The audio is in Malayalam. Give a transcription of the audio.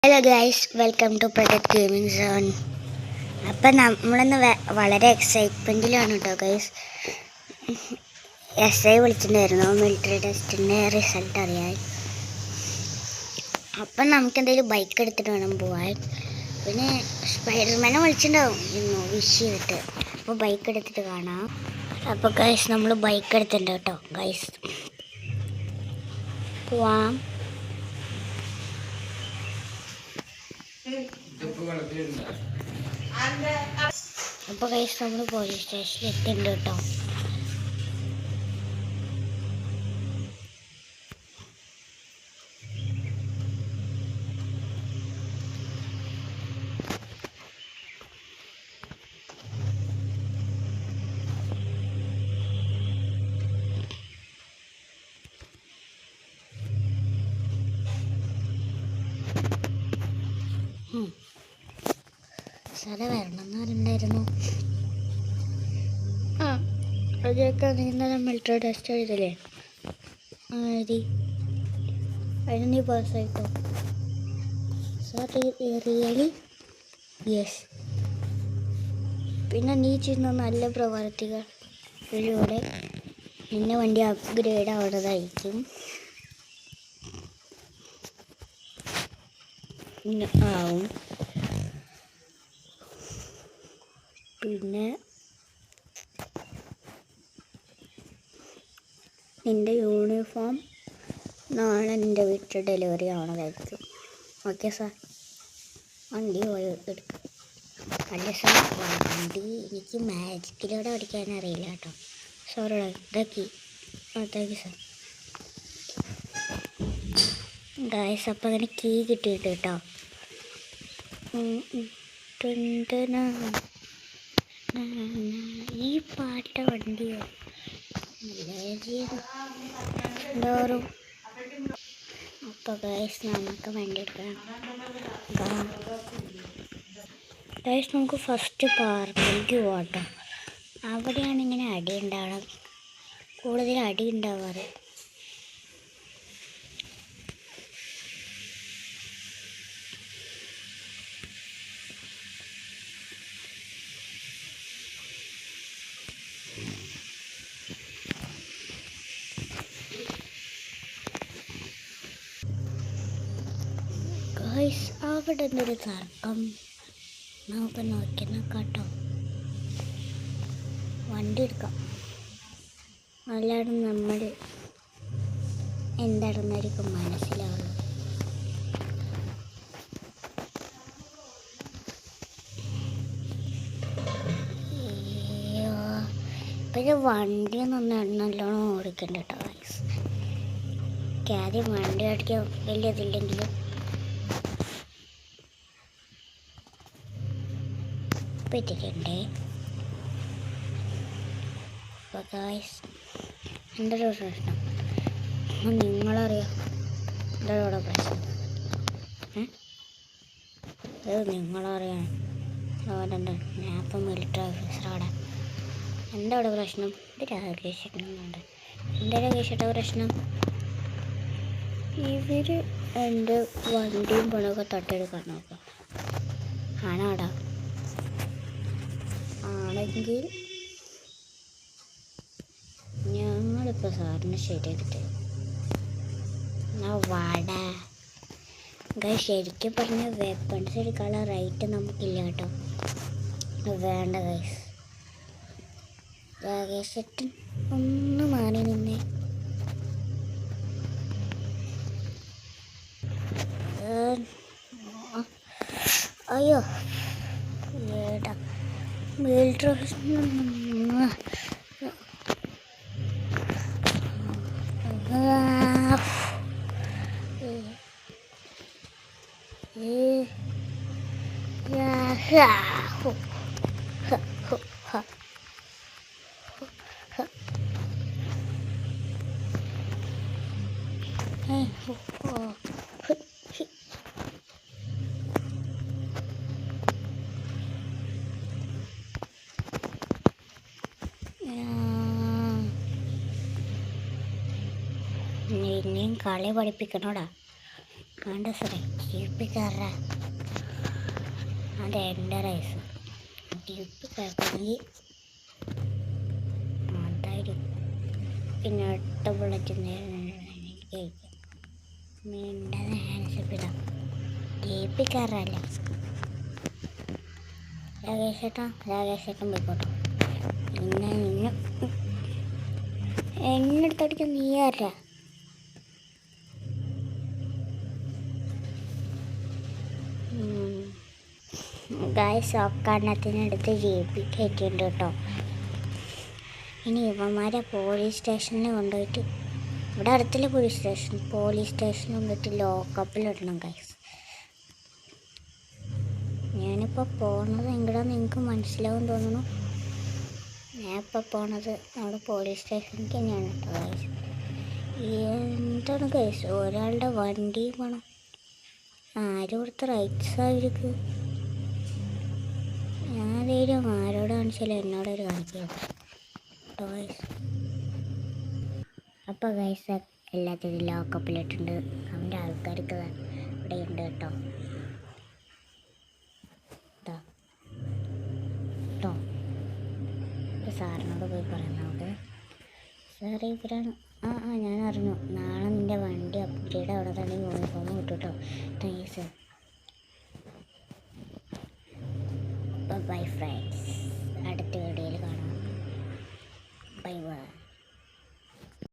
Hello guys, welcome to project gaming zone. അപ്പം നമ്മളിന്ന് വളരെ എക്സൈറ്റ്മെൻറ്റിലാണ് കേട്ടോ ഗൈസ്. SI വിളിച്ചിട്ടുണ്ടായിരുന്നു മിലിറ്ററി ടെസ്റ്റിൻ്റെ റിസൾട്ട് അറിയാൻ. അപ്പം നമുക്കെന്തെങ്കിലും ബൈക്ക് എടുത്തിട്ട് വേണം പോവാൻ. പിന്നെ സ്പൈഡർമാനെ വിളിച്ചിട്ടുണ്ടാവും ഇന്ന് വിഷ് ചെയ്തിട്ട്. അപ്പോൾ ബൈക്ക് എടുത്തിട്ട് കാണാം. അപ്പോൾ ഗൈസ് നമ്മൾ ബൈക്ക് എടുത്തിട്ടുണ്ട് കേട്ടോ ഗൈസ്. പോവാം. അപ്പോൾ ഗൈസ് നമ്മൾ പോലീസ് സ്റ്റേഷനിൽ എത്തിയിട്ടുണ്ട് കേട്ടോ. സാറേ വരണമെന്ന് പറഞ്ഞിട്ടുണ്ടായിരുന്നു. അതൊക്കെ നീ ഇന്നലെ മിലിറ്ററി ടെസ്റ്റ് എഴുതല്ലേ? അതിന് നീ പാസ്സായിട്ടോ? Sir really? യെസ്. പിന്നെ നീ ചെയ്യുന്ന നല്ല പ്രവർത്തികളിലൂടെ നിന്നെ വണ്ടി അപ്ഗ്രേഡ് ആവുന്നതായിരിക്കും. ആവും. പിന്നെ നിൻ്റെ യൂണിഫോം നാളെ നിൻ്റെ വീട്ടിൽ ഡെലിവറി ആവണതായിരിക്കും. Okay sir. വണ്ടി പോയി എടുക്കും. അല്ല സാർ, വണ്ടി എനിക്ക് മാജിക്കിലൂടെ ഓടിക്കാൻ അറിയില്ല കേട്ടോ. സോറി ഇതാക്കി. Thank you sir. ഗായ്സ്, അപ്പം അതിന് കീ കിട്ടിയിട്ട് കേട്ടോ. ഈ പാട്ട വണ്ടിയോ എന്തോറും. അപ്പോൾ ഗൈസ് നമുക്ക് വണ്ടി എടുക്കാം. ഗൈസ് നമുക്ക് ഫസ്റ്റ് പാർക്കിലേക്ക് പോകട്ടോ. അവിടെയാണ് ഇങ്ങനെ അടി ഉണ്ടാവണം, കൂടുതൽ അടി ഉണ്ടാവാറ്. ഗൈസ്, അവിടെ എന്തൊരു തർക്കം നമുക്ക് നോക്കി നോക്കാട്ടോ. വണ്ടി എടുക്കാം. അല്ലാതെ നമ്മൾ എന്താണെന്നായിരിക്കും മനസ്സിലാവുള്ളൂ. പിന്നെ വണ്ടി നല്ലോണം ഓടിക്കണ്ട കേട്ടോ ഗൈസ്. ആദ്യം വണ്ടി ഓടിക്കാൻ വലിയതില്ലെങ്കിലും പറ്റിക്കണ്ടേ. അപ്പോൾ ഗൈസ്, എൻ്റെ ഒരു പ്രശ്നം നിങ്ങളറിയാം. എന്താ ഇവിടെ പ്രശ്നം? അത് നിങ്ങളറിയാം. അവരെന്താ ഞാൻ ഇപ്പം മിലിറ്ററി ഓഫീസറവിടെ. എന്താ അവിടെ പ്രശ്നം? ഇത് രാകേഷിക്കുന്നുണ്ട്. എന്താ രാകേഷിട്ട പ്രശ്നം? ഇവർ എൻ്റെ വണ്ടിയും പണമൊക്കെ തട്ടിയെടുക്കാൻ നോക്കാം. ആണോടാ? ആണെങ്കിൽ ഞങ്ങളിപ്പോൾ സാറിന് ശരിയാക്കിട്ട് വാട. ഗൈസ്, ശരിക്കും പറഞ്ഞ വെപ്പൺസ് എടുക്കാനുള്ള റൈറ്റ് നമുക്കില്ല കേട്ടോ. വേണ്ട ഗൈസ്. രാകേഷേട്ടൻ ഒന്ന് മാറി നിന്നേ. അയ്യോ ഏടാ മിലിറ്ററി ഇനിയും കളി പഠിപ്പിക്കണോടാ. വേണ്ട സാറേ, ജീപ്പിൽ കയറാ. അത് എൻ്റെ റൈസ്. ജീപ്പിൽ കയറണമെങ്കിൽ അതായിരിക്കും. പിന്നെ ഒട്ട ബുള്ളറ്റ് കഴിക്കാം. മിണ്ടത് ഹാൻഡ്സപ്പ് ഇടാം. ജീപ്പിൽ കയറാല്ലേ രാകേഷേട്ടൻ പോയിക്കോട്ടെ. പിന്നെ എന്നെടുത്തടിക്കാൻ നീ ആരാ? ഗായ്സ് ഒക്കെണ്ണത്തിനടുത്ത് ജീപ്പിൽ കയറ്റിയിട്ടുണ്ട് കേട്ടോ. ഇനി ഇവന്മാരെ പോലീസ് സ്റ്റേഷനിൽ കൊണ്ടുപോയിട്ട്, ഇവിടെ അടുത്തുള്ള പോലീസ് സ്റ്റേഷനിൽ കൊണ്ടുപോയിട്ട് ലോക്കപ്പിലിടണം ഗായ്സ്. ഞാനിപ്പോൾ പോണത് എങ്ങടാന്ന് നിങ്ങൾക്ക് മനസ്സിലാവും തോന്നുന്നു. ഞാൻ ഇപ്പോൾ പോണത് നമ്മുടെ പോലീസ് സ്റ്റേഷനിലേക്ക് തന്നെയാണ് കേട്ടോ ഗൈസ്. എന്താണ് ഗൈസ്, ഒരാളുടെ വണ്ടി വേണം. ആരും കൊടുത്ത റൈറ്റ്സ് അവർക്ക്. ഞാൻ ധൈര്യം ആരോട് കാണിച്ചാലും എന്നോടൊരു കാണിക്കുക കേട്ടോ ഗൈസ്. അപ്പോൾ ഗൈസ് എല്ലാത്തിനും ലോക്കപ്പിലിട്ടുണ്ട്. അവൻ്റെ ആൾക്കാർക്ക് ഇവിടെ ഉണ്ട് കേട്ടോ. കേട്ടോ സാറിനോട് പോയി പറയാം നമുക്ക്. സാറേ ഇവരാണ്. ഞാൻ അറിഞ്ഞു. നാളെ നിൻ്റെ വണ്ടി അപ്ഗ്രേഡ് അവിടെ തന്നെ യൂണിഫോം കിട്ടും കേട്ടോ. Thanks sir. ബൈ ഫ്രണ്ട്സ്, അടുത്ത വീഡിയോയിൽ കാണാം. Bye bye.